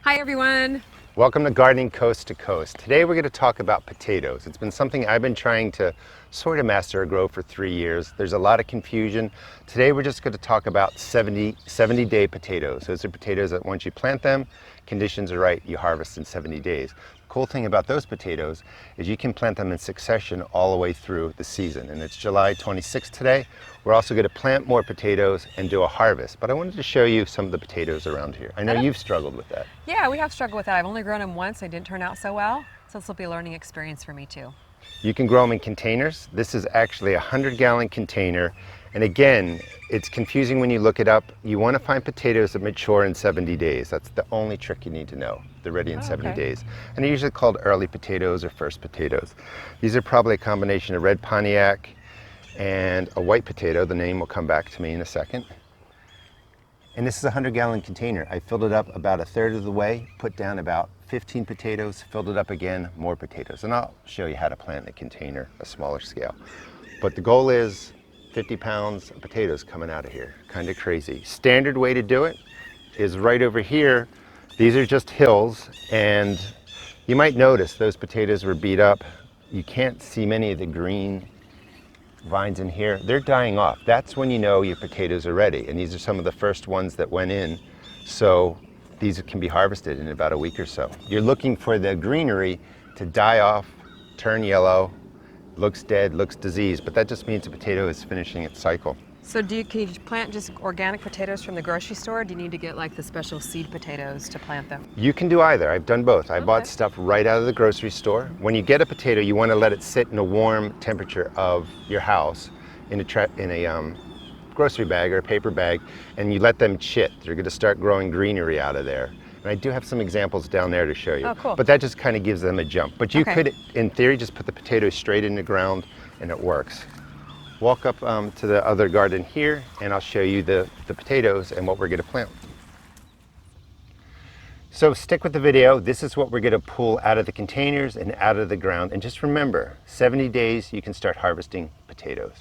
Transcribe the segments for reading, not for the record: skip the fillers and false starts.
Hi everyone. Welcome to Gardening Coast to Coast. Today we're going to talk about potatoes. It's been something I've been trying to sort of master or grow for 3 years. There's a lot of confusion. Today we're just going to talk about 70-day potatoes. Those are potatoes that once you plant them, conditions are right, you harvest in 70 days. The cool thing about those potatoes is you can plant them in succession all the way through the season. And it's July 26th today. We're also going to plant more potatoes and do a harvest. But I wanted to show you some of the potatoes around here. I know you've struggled with that. Yeah, we have struggled with that. I've only grown them once. They didn't turn out so well. So this will be a learning experience for me too. You can grow them in containers. This is actually a 100-gallon container. And again, it's confusing when you look it up. You want to find potatoes that mature in 70 days. That's the only trick you need to know. They're ready in 70 days. And they're usually called early potatoes or first potatoes. These are probably a combination of red Pontiac and a white potato. The name will come back to me in a second. And this is a 100-gallon container. I filled it up about a third of the way, put down about 15 potatoes, filled it up again, more potatoes. And I'll show you how to plant a container, a smaller scale. But the goal is 50 pounds of potatoes coming out of here. Kind of crazy. Standard way to do it is right over here. These are just hills, and you might notice those potatoes were beat up. You can't see many of the green vines in here. They're dying off. That's when you know your potatoes are ready. And these are some of the first ones that went in. So these can be harvested in about a week or so. You're looking for the greenery to die off, turn yellow, looks dead, looks diseased, but that just means the potato is finishing its cycle. So can you plant just organic potatoes from the grocery store? Or do you need to get like the special seed potatoes to plant them? You can do either. I've done both. I bought stuff right out of the grocery store. When you get a potato, you want to let it sit in a warm temperature of your house in a grocery bag or a paper bag, and you let them chit. They're going to start growing greenery out of there. And I do have some examples down there to show you. Oh, cool. But that just kind of gives them a jump. But you could, in theory, just put the potatoes straight in the ground and it works. Walk up to the other garden here and I'll show you the potatoes and what we're going to plant. So stick with the video. This is what we're going to pull out of the containers and out of the ground. And just remember, 70 days you can start harvesting potatoes.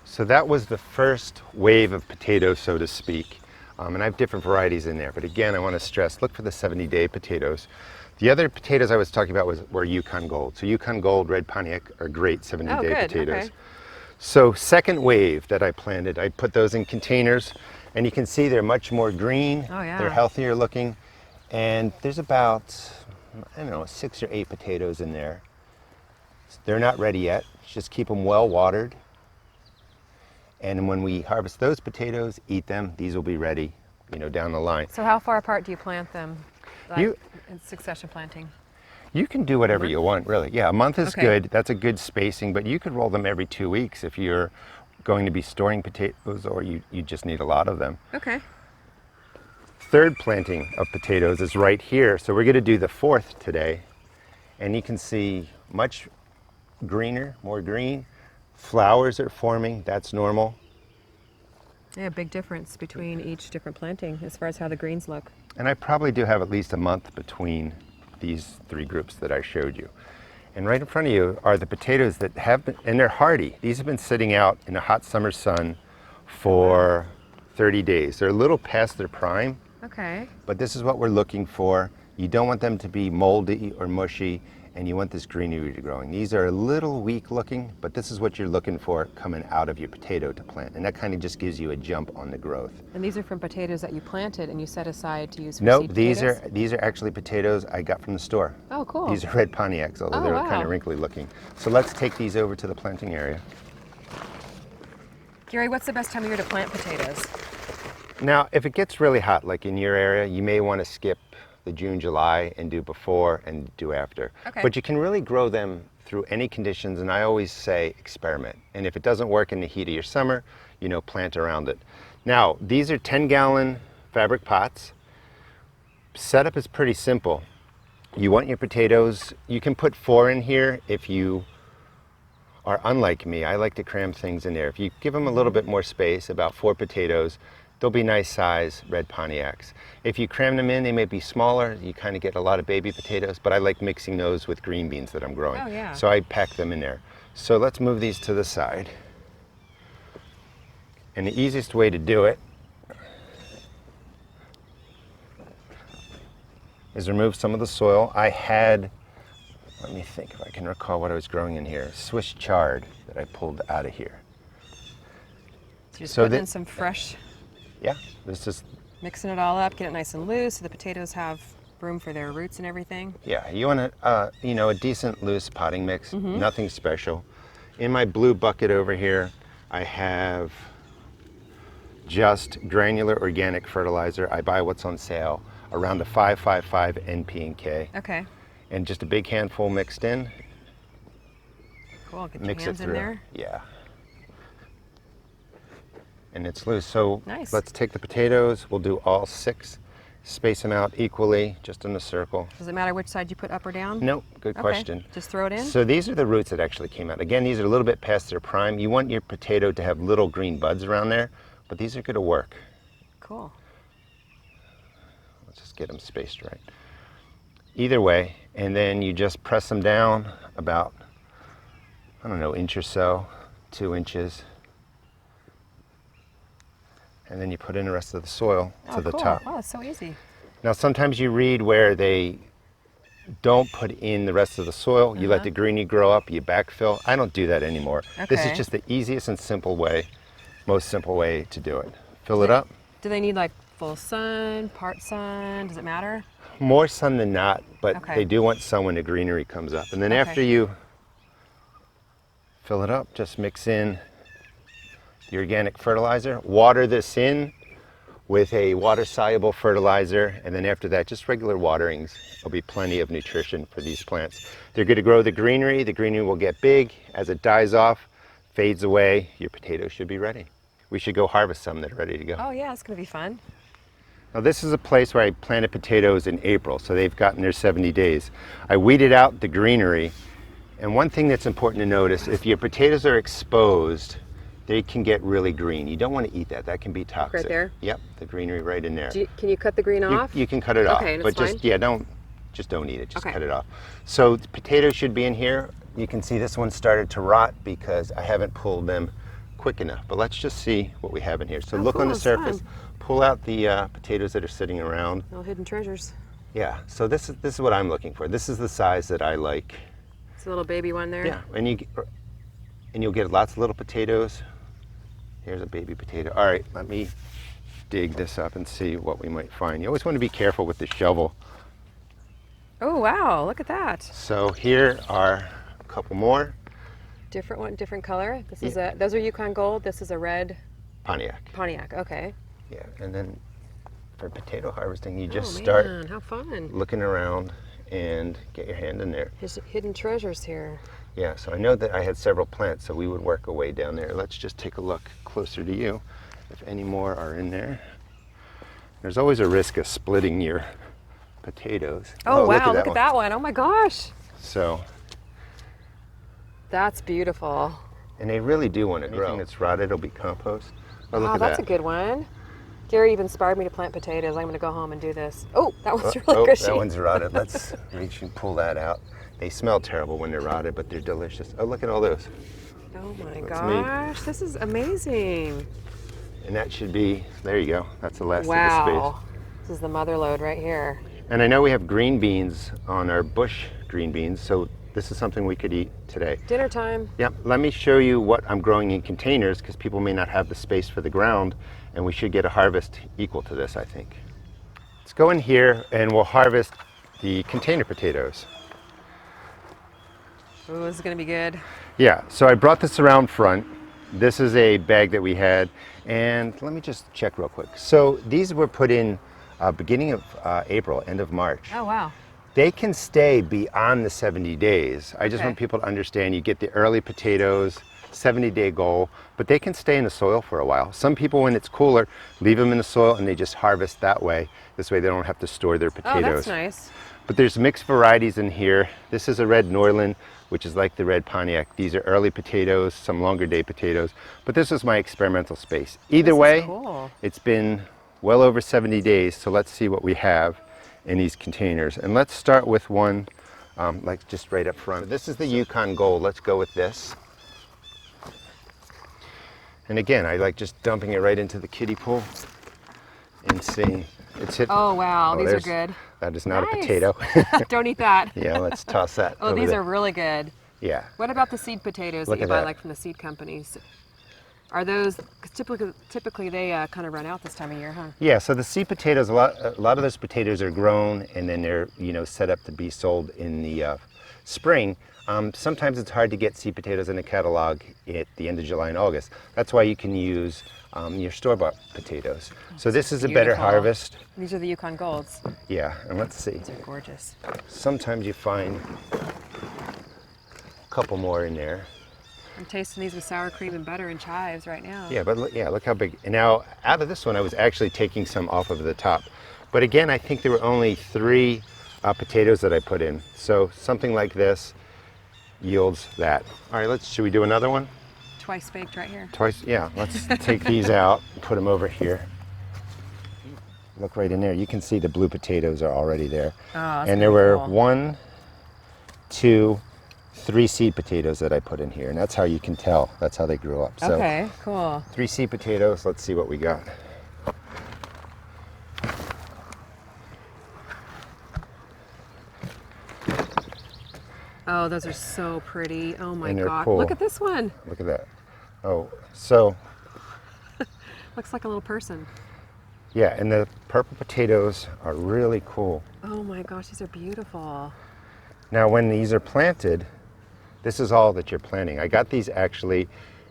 So that was the first wave of potatoes, so to speak. And I have different varieties in there. But again, I want to stress, look for the 70-day potatoes. The other potatoes I was talking about were Yukon Gold. So Yukon Gold, red Pontiac are great 70-day potatoes. So second wave that I planted, I put those in containers. And you can see they're much more green. Oh, yeah. They're healthier looking. And there's about, I don't know, 6 or 8 potatoes in there. They're not ready yet. Just keep them well watered. And when we harvest those potatoes, eat them, these will be ready, down the line. So how far apart do you plant them? Like in succession planting? You can do whatever you want, really. Yeah, a month is good. That's a good spacing, but you could roll them every 2 weeks if you're going to be storing potatoes or you just need a lot of them. Okay. Third planting of potatoes is right here. So we're going to do the fourth today. And you can see much greener, more green. Flowers are forming, that's normal. Yeah, big difference between each different planting as far as how the greens look. And I probably do have at least a month between these 3 groups that I showed you. And right in front of you are the potatoes that have been, and they're hardy. These have been sitting out in a hot summer sun for 30 days. They're a little past their prime. Okay. But this is what we're looking for. You don't want them to be moldy or mushy, and you want this greenery to growing. These are a little weak looking, but this is what you're looking for coming out of your potato to plant. And that kind of just gives you a jump on the growth. And these are from potatoes that you planted and you set aside to use for seed potatoes? these are actually potatoes I got from the store. Oh, cool. These are red Pontiacs, although they're kind of wrinkly looking. So let's take these over to the planting area. Gary, what's the best time of year to plant potatoes? Now, if it gets really hot, like in your area, you may want to skip the June, July and do before and do after. Okay. But you can really grow them through any conditions, and I always say experiment. And if it doesn't work in the heat of your summer, plant around it. Now, these are 10-gallon fabric pots. Setup is pretty simple. You want your potatoes, you can put 4 in here if you are unlike me. I like to cram things in there. If you give them a little bit more space, about 4 potatoes, they'll be nice size red Pontiacs. If you cram them in, they may be smaller. You kind of get a lot of baby potatoes, but I like mixing those with green beans that I'm growing. Oh, yeah. So I pack them in there. So let's move these to the side. And the easiest way to do it is remove some of the soil. I had, let me think if I can recall what I was growing in here, Swiss chard that I pulled out of here. So just putting in some fresh, yeah, this is, mixing it all up, get it nice and loose so the potatoes have room for their roots and everything. yeah, you want a decent loose potting mix, nothing special. In my blue bucket over here, I have just granular organic fertilizer. I buy what's on sale, around the 555 NP and K. Okay. And just a big handful mixed in. Cool, get Mix your hands it in through. there. Yeah. And it's loose. So nice. Let's take the potatoes. We'll do all 6. Space them out equally, just in a circle. Does it matter which side you put up or down? Nope, good question. Just throw it in? So these are the roots that actually came out. Again, these are a little bit past their prime. You want your potato to have little green buds around there, but these are going to work. Cool. Let's just get them spaced right. Either way, and then you just press them down about, I don't know, inch or so, 2 inches. And then you put in the rest of the soil to the top. Wow, it's so easy. Now sometimes you read where they don't put in the rest of the soil. You let the greenery grow up, you backfill. I don't do that anymore. This is just the easiest and simple way, most simple way to do it. Fill it up. Do they need like full sun, part sun? Does it matter? More sun than not, but they do want sun when the greenery comes up. And then after you fill it up, just mix in the organic fertilizer. Water this in with a water-soluble fertilizer, and then after that, just regular waterings. There'll be plenty of nutrition for these plants. They're going to grow the greenery. The greenery will get big. As it dies off, fades away, your potatoes should be ready. We should go harvest some that are ready to go. Oh yeah, it's going to be fun. Now this is a place where I planted potatoes in April, so they've gotten their 70 days. I weeded out the greenery, and one thing that's important to notice, if your potatoes are exposed, they can get really green. You don't want to eat that. That can be toxic. Right there? Yep, the greenery right in there. Can you cut the green off? You can cut it off, and but it's fine? just don't eat it. Just cut it off. So the potatoes should be in here. You can see this one started to rot because I haven't pulled them quick enough. But let's just see what we have in here. So look on the surface. Pull out the potatoes that are sitting around. Little hidden treasures. Yeah. So this is what I'm looking for. This is the size that I like. It's a little baby one there. Yeah, and you'll get lots of little potatoes. Here's a baby potato. All right, let me dig this up and see what we might find. You always want to be careful with the shovel. Oh wow, look at that. So here are a couple more. Different one, different color. This is those are Yukon Gold. This is a red Pontiac. Pontiac. Okay. Yeah, and then for potato harvesting, you just start how fun. looking around and get your hand in there. There's hidden treasures here. Yeah, so I know that I had several plants, so we would work our way down there. Let's just take a look closer to you, if any more are in there. There's always a risk of splitting your potatoes. Oh wow, look at that one. Oh my gosh. So. That's beautiful. And they really do want to grow. Anything that's rotted will be compost. Oh, look at that's that. a good one. Gary even inspired me to plant potatoes. I'm going to go home and do this. Oh, that one's really gushy. That one's rotted. Let's reach and pull that out. They smell terrible when they're rotted, but they're delicious. Oh, look at all those. Oh my gosh, this is amazing. And that should be, there you go. That's the last of the Wow, space. this is the mother lode right here. And I know we have green beans on our bush green beans, so this is something we could eat today. Dinner time. Yep, let me show you what I'm growing in containers because people may not have the space for the ground, and we should get a harvest equal to this, I think. Let's go in here and we'll harvest the container potatoes. Ooh, this is gonna be good. Yeah, so I brought this around front. This is a bag that we had, and let me just check real quick. So these were put in beginning of April, end of March. Oh wow. They can stay beyond the 70 days. I just want people to understand you get the early potatoes, 70-day goal, but they can stay in the soil for a while. Some people, when it's cooler, leave them in the soil and they just harvest that way. This way they don't have to store their potatoes. Oh, that's nice. But there's mixed varieties in here. This is a red Norland, which is like the red Pontiac. These are early potatoes, some longer day potatoes, but this is my experimental space. Either way, it's been well over 70 days, so let's see what we have in these containers. And let's start with one like just right up front. This is the Yukon Gold. Let's go with this. And again, I like just dumping it right into the kiddie pool and seeing It's hit. Oh wow, these are there's- good. That is not a Nice. potato. Don't eat that. Yeah, let's toss that. Oh, over these there. are really good. Yeah. What about the seed potatoes Look that you at buy that. like from the seed companies? Are those, cause typically they kind of run out this time of year, huh? Yeah, so the seed potatoes, a lot of those potatoes are grown and then they're, set up to be sold in the spring. Sometimes it's hard to get seed potatoes in the catalog at the end of July and August. That's why you can use your store-bought potatoes. So this is a better Beautiful. harvest. These are the Yukon Golds. Yeah, and let's see. These are gorgeous. Sometimes you find a couple more in there. I'm tasting these with sour cream and butter and chives right now. Yeah, but look how big. And now out of this one, I was actually taking some off of the top. But again, I think there were only 3 potatoes that I put in. So something like this yields that. All right, should we do another one? Twice baked right here. Twice, yeah. Let's take these out and put them over here. Look right in there. You can see the blue potatoes are already there. Oh, that's and there were cool. 1, 2, 3 seed potatoes that I put in here, and that's how you can tell. That's how they grew up. So Okay, cool. 3 seed potatoes. Let's see what we got. Oh, those are so pretty. Oh my And they're God. cool. Look at this one. Look at that. Oh, so Looks like a little person. yeah, and the purple potatoes are really cool. Oh my gosh, these are beautiful. Now, when these are planted, this is all that you're planting. I got these actually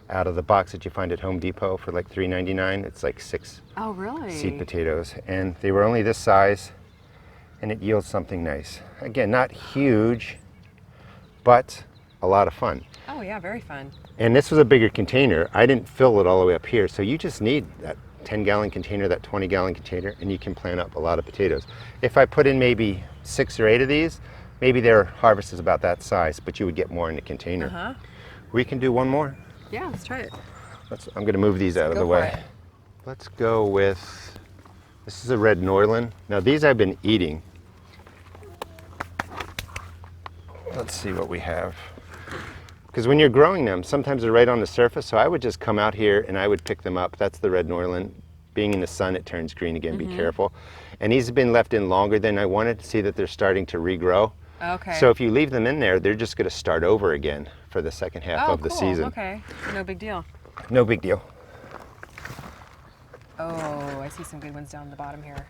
out of the box that you find at Home Depot for like $3.99. It's like 6 Oh, really? seed potatoes, and they were only this size, and it yields something nice. Again, not huge, but a lot of fun. Oh yeah, very fun. And this was a bigger container. I didn't fill it all the way up here, so you just need that 10-gallon container, that 20-gallon container, and you can plant up a lot of potatoes. If I put in maybe 6 or 8 of these, maybe their harvest is about that size, but you would get more in the container. Uh-huh. We can do one more. Yeah, let's try it. I'm going to move these out of Go the for way. it. Let's go with, this is a red Norland. Now these I've been eating. Let's see what we have. Because when you're growing them, sometimes they're right on the surface, so I would just come out here and I would pick them up. That's the red Norland. Being in the sun, it turns green again, be careful. And these have been left in longer than I wanted to see that they're starting to regrow. Okay. So if you leave them in there, they're just going to start over again for the second half of the cool. season. Okay, no big deal. No big deal. Oh, I see some good ones down the bottom here.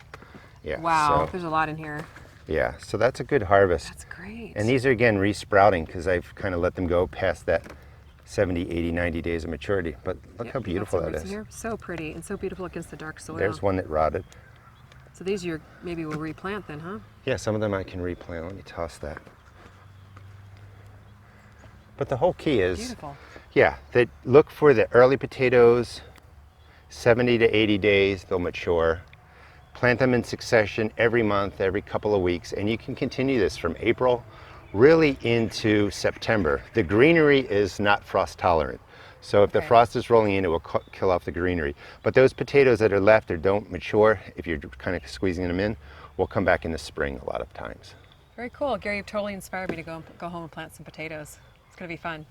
Yeah. Wow, So, there's a lot in here. yeah, so that's a good harvest. That's great. And these are again re-sprouting because I've kind of let them go past that 70, 80, 90 days of maturity. But look how beautiful that is. Here. So pretty and so beautiful against the dark soil. There's one that rotted. So these maybe we'll replant then, huh? Yeah, some of them I can replant. Let me toss that. But the whole key is, Beautiful. yeah, that look for the early potatoes, 70 to 80 days, they'll mature. Plant them in succession every month, every couple of weeks, and you can continue this from April really into September. The greenery is not frost tolerant. So if the Okay. frost is rolling in, it will kill off the greenery. But those potatoes that are left or don't mature, if you're kind of squeezing them in, will come back in the spring a lot of times. Very cool. Gary, you've totally inspired me to go home and plant some potatoes. It's going to be fun.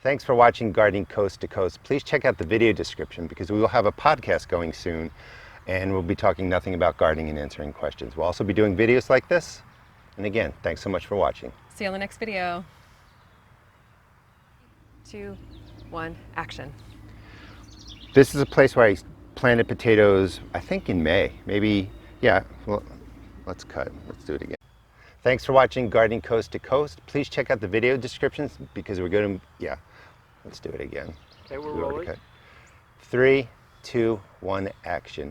Thanks for watching Gardening Coast to Coast. Please check out the video description because we will have a podcast going soon and we'll be talking nothing about gardening and answering questions. We'll also be doing videos like this. And again, thanks so much for watching. See you on the next video. 2, 1, action. This is a place where I planted potatoes, I think in May, maybe, yeah, well, let's cut, let's do it again. Thanks for watching Gardening Coast to Coast. Please check out the video descriptions because we're going to, yeah, let's do it again. Okay, we're We already rolling. cut. 3, 2, 1, action.